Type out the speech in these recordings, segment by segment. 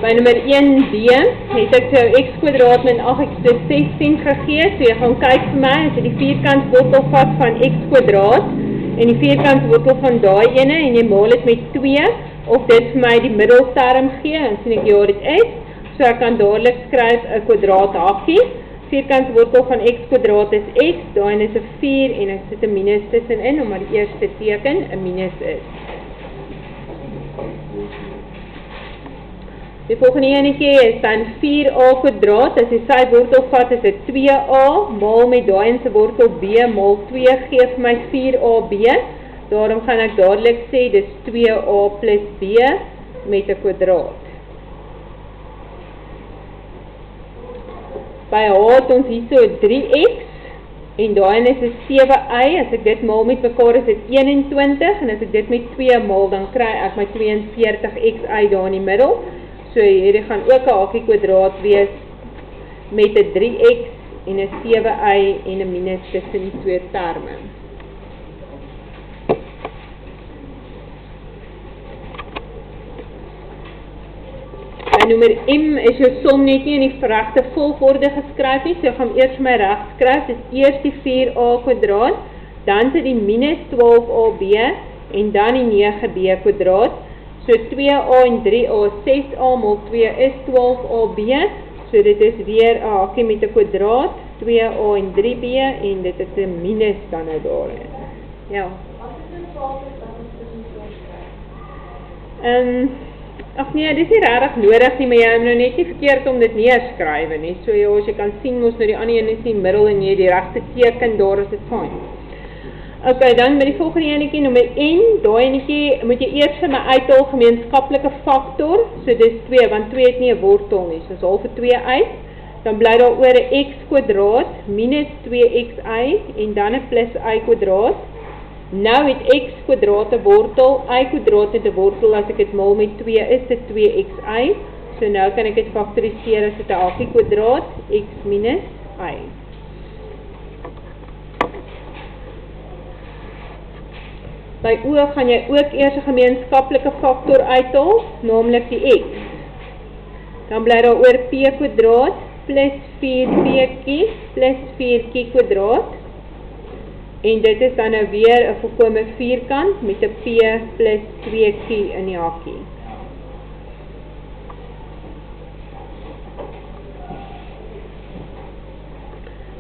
By nummer 1b het ek vir jou x kwadraat min 8x plus 16 gegee, so jy gaan kyk vir my, as jy die vierkant wortel vat van x kwadraat, en die vierkant wortel van daai ene, en jy maal het met 2, of dit vir my die middelterm gee, en sien ek ja, dit is, so ek kan dadelik skryf 'n kwadraat hakie, vierkant wortel van x kwadraat is x, daai is 'n 4, en ek sit 'n minus tussenin, omdat die eerste teken 'n minus is. Die volgende enetjie is dan 4a kwadraat, as jy sy wortel vat is dit 2a, maal met daai se wortel b, maal 2 gee vir my 4ab, daarom gaan ek dadelik sê, dis 2a plus b met 'n kwadraat. By h het ons hier so 3x, en daai is 'n 7y, as ek dit maal met mekaar is dit 21, en as ek dit met 2 maal, dan kry ek my 42xy daar in die middel, so hierdie gaan ook 'n hakie kwadraat wees met 'n 3x en 'n 7y en 'n minus tussen die twee terme. By nommer m is jou som net nie in die regte volgorde geskryf nie, so ek gaan eers my reg skryf, dis eers die 4a kwadraat, dan sit die minus 12ab en dan die 9b kwadraat. So 2a en 3a is 6a, maal 2 is 12ab, so dit is weer 'n hakie met 'n kwadraat, 2a en 3b, en dit is 'n minus dan nou daarin. Ja. Ag nee, dit is nie regtig nodig nie, maar jy het nou net nie verkeerd om dit neerskrywe nie, so ja, as jy kan sien, mos nou die ander een is in die middel, en jy die regte teken, daar is dit fyn. Ok, dan met die volgende enetjie, nommer n, daai enetjie moet jy eers vir my uithaal gemeenskaplike faktor, so dis 2, want 2 het nie 'n wortel nie, so ons haal vir 2 uit, dan bly daar oor 'n x kwadraat minus 2xy en dan 'n plus y kwadraat. Nou het x kwadraat 'n wortel, y kwadraat het 'n wortel, as ek dit maal met 2 is dit 2xy, so nou kan ek dit faktoriseer as dit 'n hakie kwadraat, x minus y. By o gaan jy ook eers 'n gemeenskaplike faktor uithaal, naamlik die x. Dan bly daar oor p kwadraat plus 4pq plus 4q kwadraat. En dit is dan nou weer 'n volkome vierkant met 'n p plus 2q in die hakie.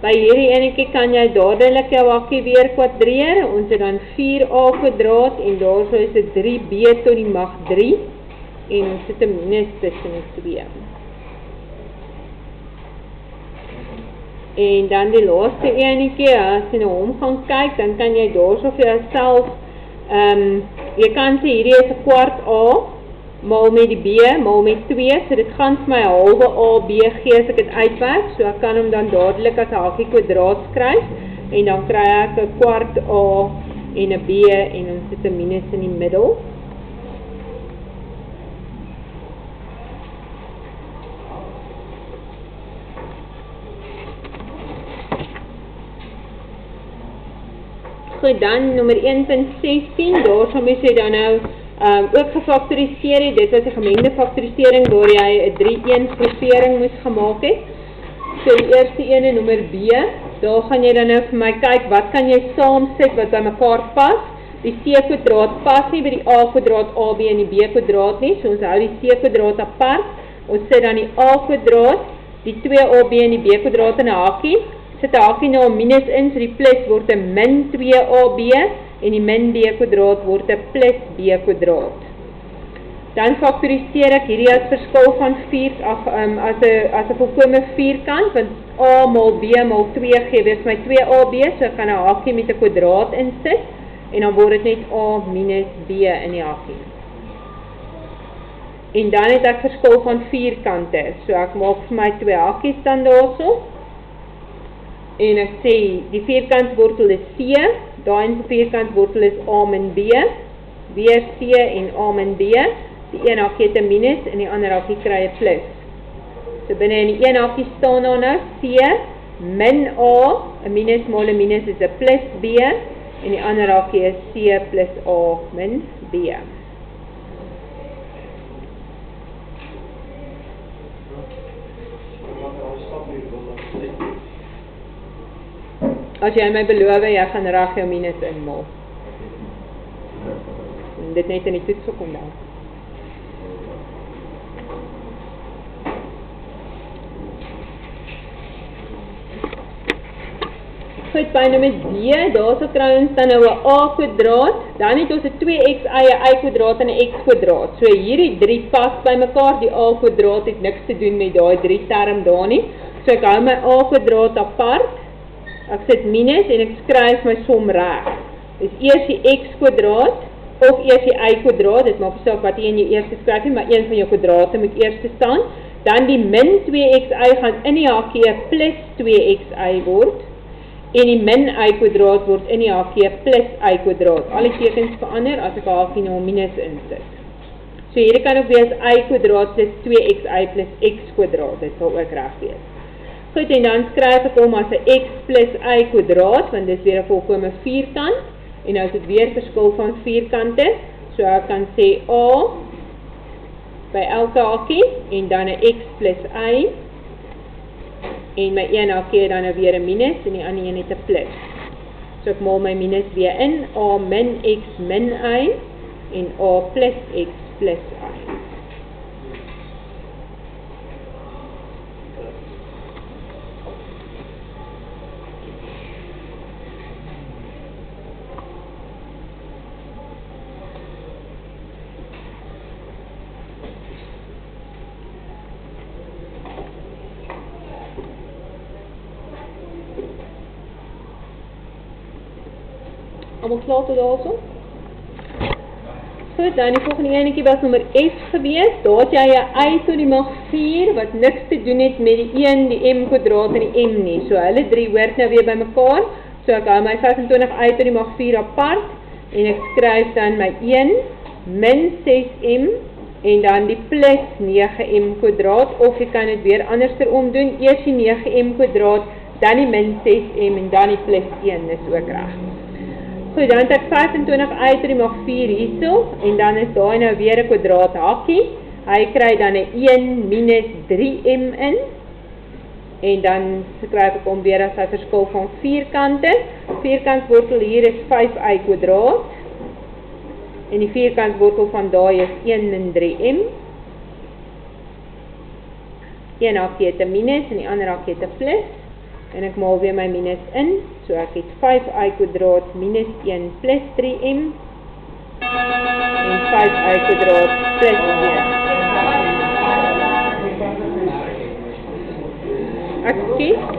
By hierdie enetjie kan jy dadelik jou hakie weer kwadreer. Ons het dan 4a kwadraat en daarso is dit 3b tot die mag 3 en ons sit 'n minus tussen die 2. En dan die laaste enetjie, as jy na hom gaan kyk, dan kan jy daarso vir jouself jy kan sê hierdie is 'n kwart a maal met die b, maal met 2, so dit gaan vir my halwe a, b gee as ek dit uitwerk, so ek kan hom dan dadelik as 'n hakie kwadraat skryf, en dan kry ek 'n kwart a en 'n b, en ons sit 'n minus in die middel. Goed, dan nommer 1.16, daar sal mens jy dan nou ook gefaktoriseer het, dit was 'n gemengde faktorisering waar jy 'n 3-1 groepering moes gemaak het. So die eerste ene, nommer B, daar gaan jy dan nou vir my kyk, wat kan jy saam sit wat by mekaar pas? Die c kwadraat pas nie by die a kwadraat, ab en die b kwadraat nie, so ons hou die c kwadraat apart, ons sit dan die a kwadraat, die 2ab en die b kwadraat in 'n hakie, sit 'n hakie nou 'n minus in, so die plus word 'n min 2ab, en die min b kwadraat word 'n plus b kwadraat. Dan faktoriseer ek hierdie as verskil van 4 as 'n volkome vierkant, want a maal b maal 2 gee weer my 2ab, so ek kan 'n hakie met 'n kwadraat insit, en dan word dit net a minus b in die hakie. En dan het ek verskil van vierkante, so ek maak vir my 2 hakies dan daarso, en ek sê, die vierkantswortel is c, daai in vierkantswortel is a min b, weer c en a min b, die een hakie het 'n minus, en die ander hakie kry 'n plus. So binne in die een hakie staan daar nou, c min a, 'n minus maal 'n minus is 'n plus b, en die ander hakie is c plus a min b. As jy my beloof, jy gaan reg jou minus inmaak. En dit net in die toets ook onthou. Goed, by nummer D, daar sal trouwens dan nou 'n a kwadraat, dan het ons 'n 2xi, 'n y kwadraat en 'n x kwadraat. So hierdie drie pas by mekaar, die a kwadraat het niks te doen met daai drie term daar nie. So ek hou my a kwadraat apart, ek sit minus en ek skryf my som reg. Dis eers die x kwadraat, of eers die y kwadraat, dit maak nie saak wat jy eers skryf nie, maar een van jou kwadrate moet eers staan. Dan die min 2xi gaan in die hakie plus 2xi word. En die min y kwadraat word in die hakie plus y kwadraat. Al die tekens verander as ek hakie nou minus insit. So hierdie kan ook wees y kwadraat plus 2xi plus x kwadraat. Dit sal ook reg wees. Goed, en dan skryf ek hom as 'n x plus y kwadraat, want dit is weer 'n volkome vierkant. En nou is dit weer verskil van vierkante. So ek kan sê a by elke hakie en dan 'n x plus y. En my een hakie dan nou weer 'n minus en die ander een het 'n plus. So ek maal my minus weer in, a min x min y en a plus x plus y. Allemaal klaar tot daarso? Goed, dan die volgende enetjie was nommer F gewees. Daar het jy 'n y tot die mag 4 wat niks te doen het met die 1, die m kwadraat en die m nie. So hulle drie hoort nou weer by mekaar. So ek hou my 25y tot die mag 4 apart en ek skryf dan my 1 min 6m en dan die plus 9m kwadraat, of jy kan dit weer andersom doen. Eers die 9m kwadraat, dan die min 6m en dan die plus 1, dis ook reg. Goed, dan het ek 25y tot die mag 4 hierso, en dan is daar nou weer 'n kwadraat hakie. Hy kry dan 'n 1 minus 3m in, en dan skryf ek hom weer as hy verskil van vierkante. Vierkantwortel hier is 5y kwadraat, en die vierkantwortel van daai is 1 min 3m. Een hakie het 'n minus, en die ander hakie het 'n plus. En ek maal weer my minus in, so ek het 5y kwadraat minus 1 plus 3m en 5y kwadraat plus 1. Ek skiet.